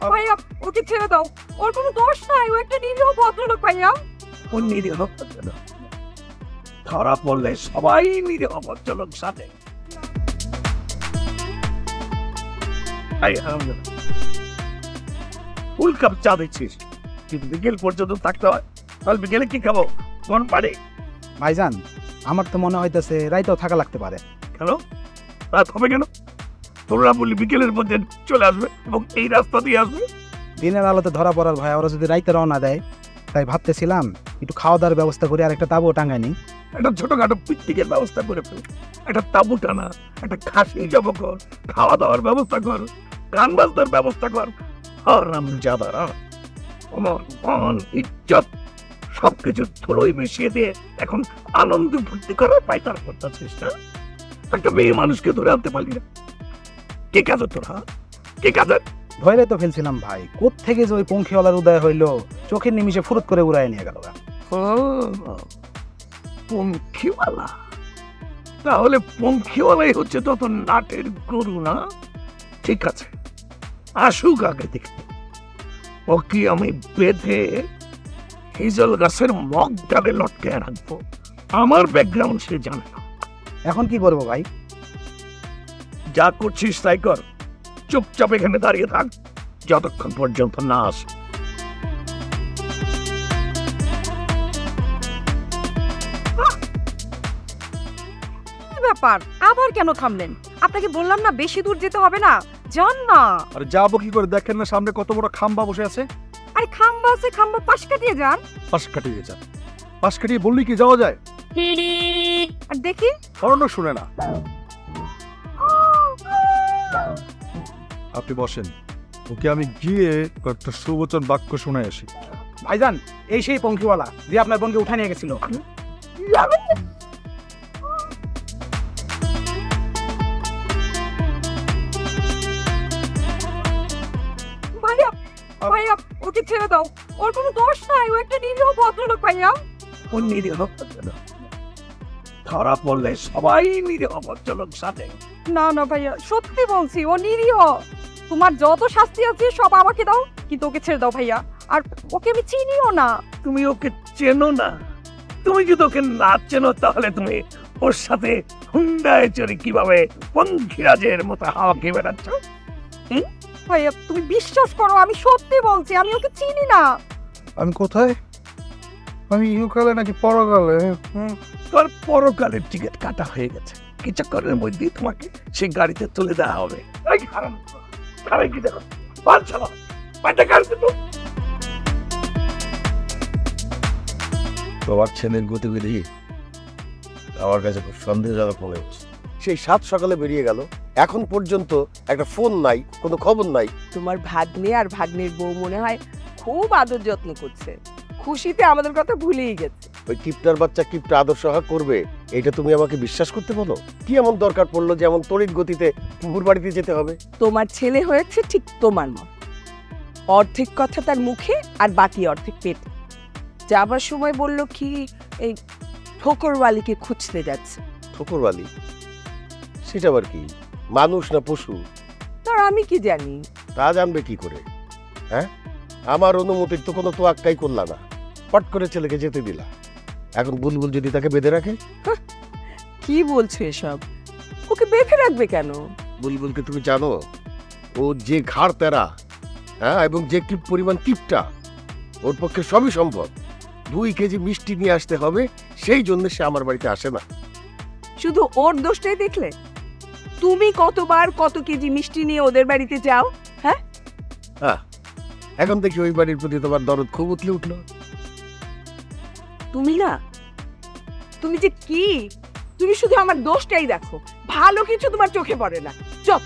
ভাইয়া ওকে ছেড়ে দাও, ওর কোনো দোষ নাই, ও একটা নিরীহ ভদ্রলোক ভাইয়া। ও নিরীহ ভদ্রলোক, ধরা পড়লে সবাই নিরীহ ভদ্রলোক সাথে। ফুল কাপ চা দিচ্ছিস, কিন্তু বিকেল পর্যন্ত থাকতে হয়, তাহলে বিকেলে কি খাবো? কোন পারে? ভাইজান আমার তো মনে হইতেছে রাইতেও থাকা লাগতে পারে। কেন রাত হবে কেন? তোরা বলি বিকেলের মধ্যে চলে আসবে এবং এই রাস্তা দিয়ে আসবে। দিনের আলোতে ধরা পড়ার ভয় ওরা যদি রাইতে রওনা দেয়, তাই ভাবতেছিলাম একটু খাওয়া দাওয়ার ব্যবস্থা করে আর একটা তাবু টাঙ্গাই নি। একটা ছোটখাটো পিকনিকের ব্যবস্থা করে ফেল, একটা তাবু টানা, একটা খাসি জব কর, খাওয়া দাওয়ার ব্যবস্থা কর, গান বাজনার ব্যবস্থা কর। আরাম জাদারা আমার মান ইজ্জত সবকিছু ধুলোয় মিশিয়ে দিয়ে এখন আনন্দ ফুর্তি করার পায়তার করতেছিস না? একটা মেয়ে মানুষকে ধরে আনতে পারলি না, কে কাজ তোরা? কে কাজ? ভয়রে তো ফেলছিলাম ভাই, কোত্থেকে যে ওই পঙ্খিওয়ালার উদয় হইলো, চোখের নিমিষে ফুরুত করে উড়ায় নিয়ে গেল। পঙ্খিওয়ালা? তাহলে পঙ্খিওয়ালাই হচ্ছে তত নাটের গরু না? ঠিক আছে, আসুক আগে দেখতে। ও কি আমি বেঁধে হিজল গাছের মগ ডালে লটকে রাখবো? আমার ব্যাকগ্রাউন্ড সে জানে না। এখন কি করবো ভাই? যা করছিস তাই কর, চুপচাপ এখানে দাঁড়িয়ে থাক যতক্ষণ পর্যন্ত না আসে। ব্যাপার আবার কেন থামলেন? আপনাকে বললাম না বেশি দূর যেতে হবে না, যান না। আরে যাবো কি করে? দেখেন না সামনে কত বড় খাম্বা বসে আছে। আরে খাম্বা আছে, খাম্বা পাশ কাটিয়ে যান। পাশ কাটিয়ে যান? পাশ কাটিয়ে বললি কি যাওয়া যায়? আর দেখি অরণ্য শুনে না। আপনি বসেন, ওকে আমি গিয়ে কয়েকটা সুবচন বাক্য শুনে আসি। ভাইজান এই সেই পঙ্খিওয়ালা যে আপনার বোনকে উঠা নিয়ে গেছিল। ভাইয়া ভাইয়া ওকে ছেড়ে দাও, ওর কোনো দোষ নাই, ও একটা নিরীহ ভদ্রলোক ভাইয়া। ও নিরীহ ভদ্রলোক, ধরা পড়লে সবাই নিরীহ ভদ্রলোক সাথে। না না ভাইয়া সত্যি বলছি, ও নিরীহ। তোমার যত শাস্তি আছে সব আমাকে দাও, কিন্তু ওকে ছেড়ে দাও ভাইয়া। আর ওকে আমি চিনিও না। তুমি ওকে চেনো না? তুমি যদি ওকে না চেনো তাহলে তুমি ওর সাথে হুন্ডায় চড়ে কিভাবে পঙ্খিরাজের মতো হাওয়া খেয়ে বেড়াচ্ছ? ভাইয়া তুমি বিশ্বাস করো, আমি সত্যি বলছি, আমি ওকে চিনি না। আমি কোথায়? আমি ইহকালে নাকি পরকালে? তোর পরকালের টিকিট কাটা হয়ে গেছে, কিছুক্ষণের মধ্যেই তোমাকে সেই গাড়িতে তুলে দেওয়া হবে। কি দেখো তোমার ছেলের গতিবিধি আমার কাছে খুব সন্দেহজনক মনে হচ্ছে। সেই 7 সকালে বেরিয়ে গেল, এখন পর্যন্ত একটা ফোন নাই, কোনো খবর নাই। তোমার ভাগ্নে আর ভাগ্নের বউ মনে হয় খুব আদর যত্ন করছে, খুশিতে আমাদের কথা ভুলেই গেছে। ওই কিপটার বাচ্চা কিপটা আদর সহায় করবে, এটা তুমি আমাকে বিশ্বাস করতে বলো? কি এমন দরকার পড়লো যে এমন তড়িৎ গতিতে পুকুর বাড়িতে যেতে হবে? তোমার ছেলে হয়েছে ঠিক তোমার মত, অর্ধেক কথা তার মুখে আর বাকি অর্ধেক পেটে। যাবার সময় বলল কি এই ঠোকরওয়ালিকে খুঁজতে যাচ্ছে। ঠোকরওয়ালি? সেটা আবার কি, মানুষ না পশু? তার আমি কি জানি? তা জানবে কি করে? হ্যাঁ, আমার অনুমতির তো কোনো তোয়াক্কাই করলা না, পট করে ছেলেকে যেতে দিলা। এখন বুলবুল যদি তাকে বেঁধে রাখে? কি বলছো এসব? ওকে বেঁধে রাখবে কেন? বুলবুলকে তুমি জানো? ও যে ঘাড় তেরা, হ্যাঁ, এবং যে কি পরিমাণ কিপটা, ওর পক্ষে সবই সম্ভব। 2 কেজি মিষ্টি নিয়ে আসতে হবে, সেই জন্য সে আমার বাড়িতে আসে না। শুধু ওর দোষটাই দেখলে? তুমি কতবার কত কেজি মিষ্টি নিয়ে ওদের বাড়িতে যাও? হ্যাঁ, এখন দেখি ওই বাড়ির প্রতি তোমার দরদ খুব উঠলে উঠলো। তুমি না, তুমি যে কি, তুমি শুধু আমার দোষটাই দেখো, ভালো কিছু তোমার চোখে পড়ে না। চল।